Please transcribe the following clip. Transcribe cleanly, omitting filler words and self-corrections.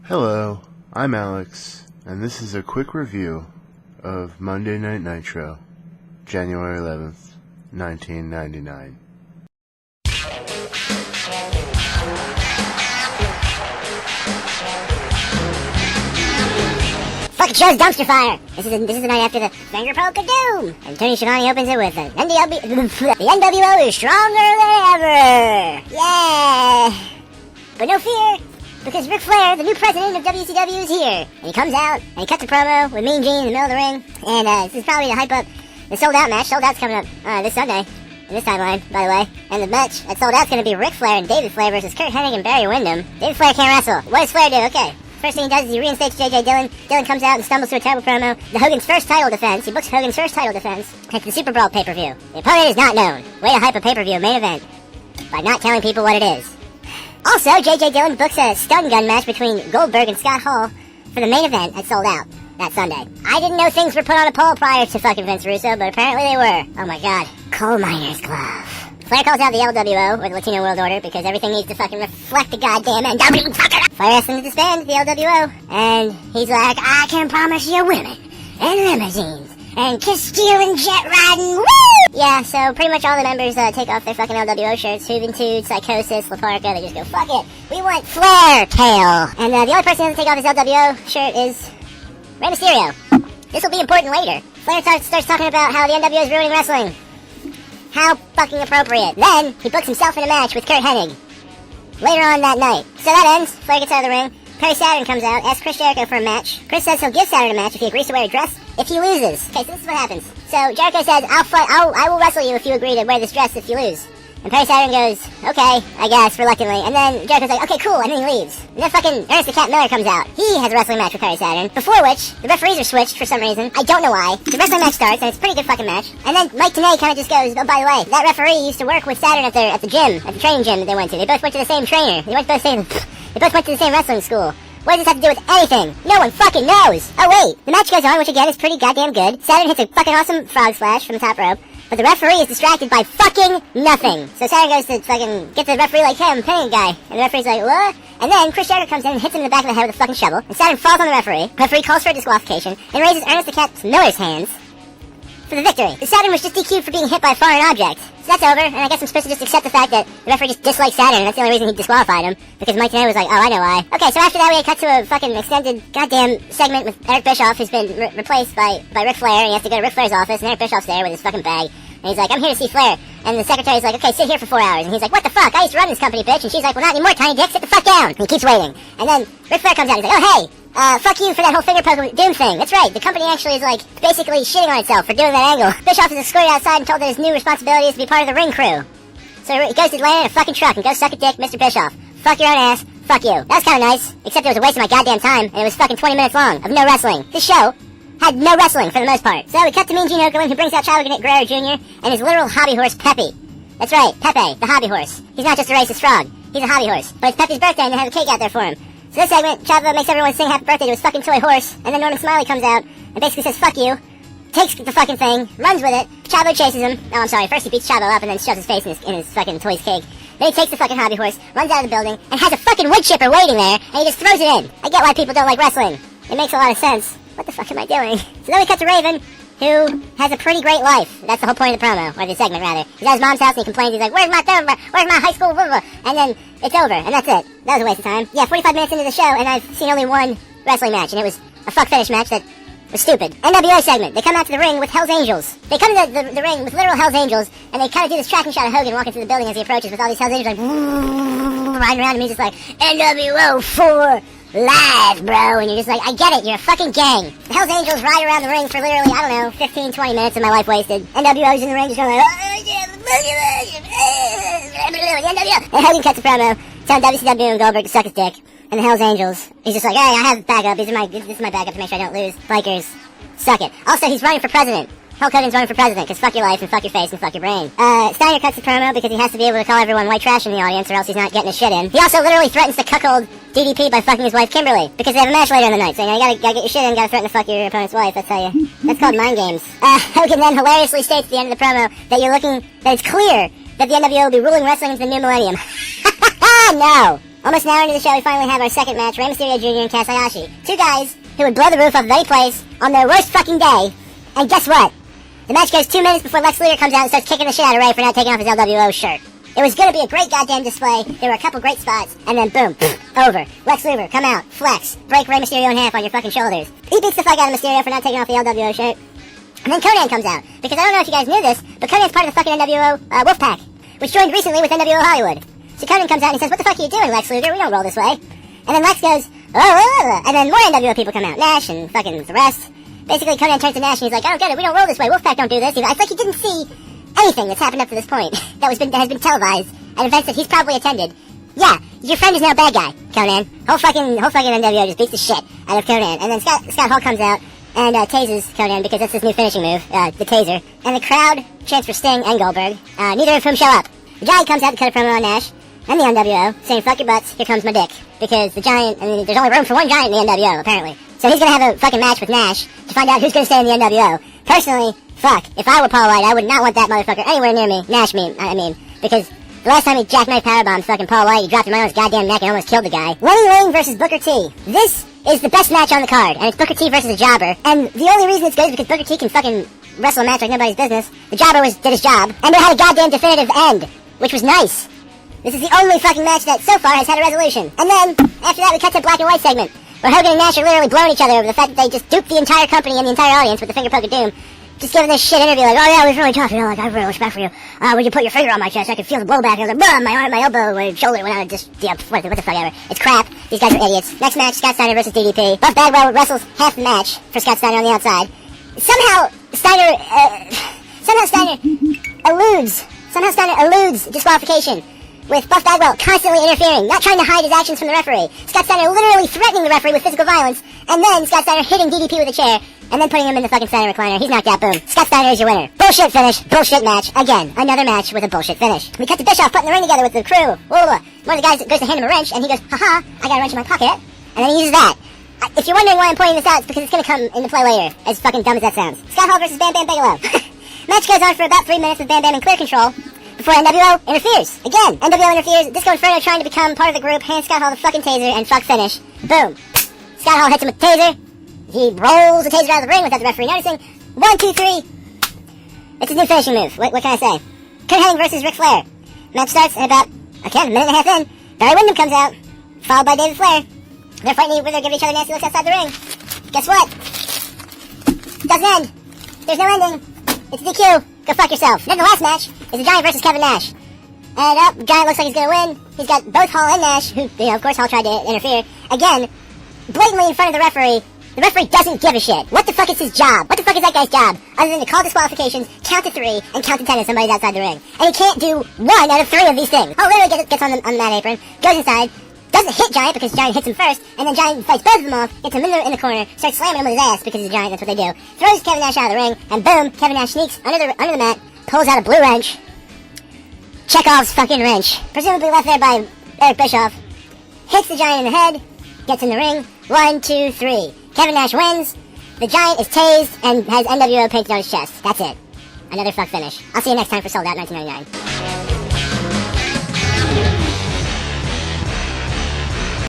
Hello, I'm Alex, and this is a quick review of Monday Night Nitro, January 11th, 1999. Fucking show's dumpster fire! This is the night after the Finger Poke of Doom! And Tony Schiavone opens it with the NWO is stronger than ever! Yeah! But no fear, because Ric Flair, the new president of WCW, is here. And he comes out, and he cuts a promo with Mean Gene in the middle of the ring. And this is probably to hype up the Sold Out match. Sold Out's coming up this Sunday, in this timeline, by the way. And the match at Sold Out's going to be Ric Flair and David Flair versus Curt Hennig and Barry Windham. David Flair can't wrestle. What does Flair do? Okay. First thing he does is he reinstates J.J. Dillon. Dillon comes out and stumbles through a terrible promo. Hogan's first title defense. He books Hogan's first title defense at the Super Brawl pay-per-view. The opponent is not known. Way to hype a pay-per-view main event by not telling people what it is. Also, J.J. Dillon books a stun gun match between Goldberg and Scott Hall for the main event at Sold Out that Sunday. I didn't know things were put on a poll prior to fucking Vince Russo, but apparently they were. Oh my god. Coal miner's glove. Flair calls out the LWO, or the Latino World Order, because everything needs to fucking reflect the goddamn NWO. Flair asks him to disband the LWO, and he's like, I can promise you women, and limousines, and kiss stealing, jet riding, woo! Yeah, so pretty much all the members take off their fucking LWO shirts, Juventud, Psychosis, La Parca, they just go, fuck it, we want Flair tail. And the only person who doesn't take off his LWO shirt is Rey Mysterio. This will be important later. Flair starts talking about how the NWO is ruining wrestling. How fucking appropriate. Then, he books himself in a match with Curt Hennig later on that night. So that ends. Flair gets out of the ring. Perry Saturn comes out, asks Chris Jericho for a match. Chris says he'll give Saturn a match if he agrees to wear a dress if he loses. Okay, so this is what happens. So Jericho says, I will wrestle you if you agree to wear this dress if you lose. And Perry Saturn goes, okay, I guess, reluctantly. And then Jericho's like, okay, cool, and then he leaves. And then fucking Ernest the Cat Miller comes out. He has a wrestling match with Perry Saturn, before which the referees are switched for some reason. I don't know why. The wrestling match starts, and it's a pretty good fucking match. And then Mike Tenay kind of just goes, oh, by the way, that referee used to work with Saturn at the gym, at the training gym that they went to. They both went to the same trainer. They both went to the same wrestling school. What does this have to do with anything? No one fucking knows! Oh wait, the match goes on, which again is pretty goddamn good. Saturn hits a fucking awesome frog splash from the top rope. But the referee is distracted by fucking nothing. So Saturn goes to fucking get the referee like, hey, I'm paying a guy. And the referee's like, what? And then Chris Jericho comes in and hits him in the back of the head with a fucking shovel. And Saturn falls on the referee. The referee calls for a disqualification and raises Ernest the Cat Miller's hands for the victory. The Saturn was just DQ'd for being hit by a foreign object. So that's over, and I guess I'm supposed to just accept the fact that the referee just dislikes Saturn, and that's the only reason he disqualified him, because Mike Tenay was like, oh, I know why. Okay, so after that we cut to a fucking extended goddamn segment with Eric Bischoff, who's been replaced by Ric Flair, and he has to go to Ric Flair's office, and Eric Bischoff's there with his fucking bag, and he's like, I'm here to see Flair. And the secretary's like, okay, sit here for 4 hours. And he's like, what the fuck? I used to run this company, bitch. And she's like, well, not anymore, tiny dick. Sit the fuck down. And he keeps waiting. And then Ric Flair comes out and he's like, oh, hey, fuck you for that whole finger poke Doom thing. That's right. The company actually is, like, basically shitting on itself for doing that angle. Bischoff is escorted outside and told that his new responsibility is to be part of the ring crew. So he goes to land in a fucking truck and goes suck a dick, Mr. Bischoff. Fuck your own ass. Fuck you. That was kind of nice. Except it was a waste of my goddamn time. And it was fucking 20 minutes long of no wrestling. This show had no wrestling for the most part. So we cut to Mean Gene Okerlund, who brings out Chavo Guerrero Jr. and his literal hobby horse, Pepe. That's right, Pepe, the hobby horse. He's not just a racist frog. He's a hobby horse. But it's Pepe's birthday and they have a cake out there for him. So this segment, Chavo makes everyone sing happy birthday to his fucking toy horse, and then Norman Smiley comes out and basically says, fuck you, takes the fucking thing, runs with it. Chavo chases him. Oh, I'm sorry. First he beats Chavo up and then shoves his face in his fucking toy's cake. Then he takes the fucking hobby horse, runs out of the building, and has a fucking wood chipper waiting there, and he just throws it in. I get why people don't like wrestling. It makes a lot of sense. What the fuck am I doing? So then we cut to Raven, who has a pretty great life. That's the whole point of the promo, or the segment rather. He's at his mom's house and he complains, he's like, where's my high school, blah, blah. And then it's over, and that's it. That was a waste of time. Yeah, 45 minutes into the show, and I've seen only one wrestling match, and it was a fuck finish match that was stupid. NWO segment. They come out to the ring with Hell's Angels. They come to the ring with literal Hell's Angels, and they kind of do this tracking shot of Hogan walking through the building as he approaches with all these Hell's Angels like riding around, and he's just like, NWO 4 live, bro. And you're just like, I get it, you're a fucking gang. The Hell's Angels ride around the ring for literally, I don't know, 15, 20 minutes of my life wasted. NWO's in the ring just going like, oh, yeah, NWO. And Hogan cuts a promo, telling WCW and Goldberg to suck his dick. And the Hell's Angels, he's just like, hey, I have backup. This is my backup to make sure I don't lose. Bikers, suck it. Also, he's running for president. Hulk Hogan's running for president, because fuck your life, and fuck your face, and fuck your brain. Steiner cuts the promo because he has to be able to call everyone white trash in the audience, or else he's not getting his shit in. He also literally threatens to cuckold DDP by fucking his wife Kimberly, because they have a match later in the night, so you know, you gotta get your shit in, gotta threaten to fuck your opponent's wife, that's called mind games. Hogan then hilariously states at the end of the promo that it's clear that the NWO will be ruling wrestling into the new millennium. No! Almost an hour into the show, we finally have our second match, Rey Mysterio Jr. and Kaz Hayashi. Two guys who would blow the roof off of any place on their worst fucking day. And guess what? The match goes 2 minutes before Lex Luger comes out and starts kicking the shit out of Rey for not taking off his LWO shirt. It was gonna be a great goddamn display. There were a couple great spots, and then boom, over. Lex Luger, come out, flex, break Rey Mysterio in half on your fucking shoulders. He beats the fuck out of Mysterio for not taking off the LWO shirt. And then Conan comes out, because I don't know if you guys knew this, but Conan's part of the fucking NWO Wolfpack, which joined recently with NWO Hollywood. So Conan comes out and he says, "What the fuck are you doing, Lex Luger? We don't roll this way." And then Lex goes, "Oh," and then more NWO people come out, Nash and fucking the rest. Basically, Conan turns to Nash and he's like, "I don't get it, we don't roll this way, Wolfpack don't do this." It's like he didn't see anything that's happened up to this point that has been televised at events that he's probably attended. Yeah, your friend is now a bad guy, Conan. Whole fucking NWO just beats the shit out of Conan. And then Scott Hall comes out and tases Conan because that's his new finishing move, the taser. And the crowd chants for Sting and Goldberg, neither of whom show up. The Giant comes out to cut a promo on Nash and the NWO, saying, "Fuck your butts, here comes my dick." Because the Giant, I mean, there's only room for one Giant in the NWO, apparently. So he's gonna have a fucking match with Nash to find out who's gonna stay in the NWO. Personally, fuck, if I were Paul White, I would not want that motherfucker anywhere near me. Nash, I mean, because the last time he jackknife powerbombed fucking Paul White, he dropped him on his goddamn neck and almost killed the guy. Lenny Lane versus Booker T. This is the best match on the card, and it's Booker T versus a jobber. And the only reason it's good is because Booker T can fucking wrestle a match like nobody's business. The jobber did his job, and they had a goddamn definitive end, which was nice. This is the only fucking match that so far has had a resolution. And then, after that, we cut to a black and white segment, where Hogan and Nash are literally blowing each other over the fact that they just duped the entire company and the entire audience with the finger poke of doom. Just giving this shit interview like, "Oh yeah, it was really tough, you know, like, I have real respect for you. When you put your finger on my chest, I could feel the blowback." I was like, "Bruh, my arm, my elbow, my shoulder went out, just, yeah, what the fuck ever." It's crap. These guys are idiots. Next match, Scott Steiner versus DDP. Buff Bagwell wrestles half the match for Scott Steiner on the outside. Somehow Steiner eludes disqualification, with Buff Bagwell constantly interfering, not trying to hide his actions from the referee. Scott Steiner literally threatening the referee with physical violence, and then Scott Steiner hitting DDP with a chair, and then putting him in the fucking Steiner recliner. He's knocked out, boom. Scott Steiner is your winner. Bullshit finish, bullshit match. Again, another match with a bullshit finish. We cut to Bischoff putting the ring together with the crew. One of the guys goes to hand him a wrench, and he goes, "Haha, I got a wrench in my pocket," and then he uses that. If you're wondering why I'm pointing this out, it's because it's gonna come into play later, as fucking dumb as that sounds. Scott Hall versus Bam Bam Bigelow. Match goes on for about 3 minutes with Bam Bam in clear control, before NWO interferes. Again, NWO interferes, Disco Inferno trying to become part of the group, hands Scott Hall the fucking taser, and fuck finish. Boom. Scott Hall hits him with the taser. He rolls the taser out of the ring without the referee noticing. 1, 2, 3. It's his new finishing move. What can I say? Kurt Hennig versus Ric Flair. Match starts at about, a minute and a half in. Barry Windham comes out, followed by David Flair. They're fighting where they're giving each other nasty looks outside the ring. Guess what? Doesn't end. There's no ending. It's DQ. Go fuck yourself. Then the last match is the Giant versus Kevin Nash. And the Giant looks like he's gonna win. He's got both Hall and Nash, who, of course, Hall tried to interfere. Again, blatantly in front of the referee. The referee doesn't give a shit. What the fuck is his job? What the fuck is that guy's job? Other than to call disqualifications, count to 3, and count to 10 if somebody's outside the ring. And he can't do 1 out of 3 of these things. Hall literally gets on the mat apron, goes inside, doesn't hit Giant because Giant hits him first, and then Giant fights both of them off, gets him in the corner, starts slamming him with his ass because he's a Giant, that's what they do. Throws Kevin Nash out of the ring, and boom, Kevin Nash sneaks under the mat, pulls out a blue wrench. Chekhov's fucking wrench. Presumably left there by Eric Bischoff. Hits the Giant in the head, gets in the ring. 1, 2, 3. Kevin Nash wins. The Giant is tased and has NWO painted on his chest. That's it. Another fuck finish. I'll see you next time for Sold Out 1999.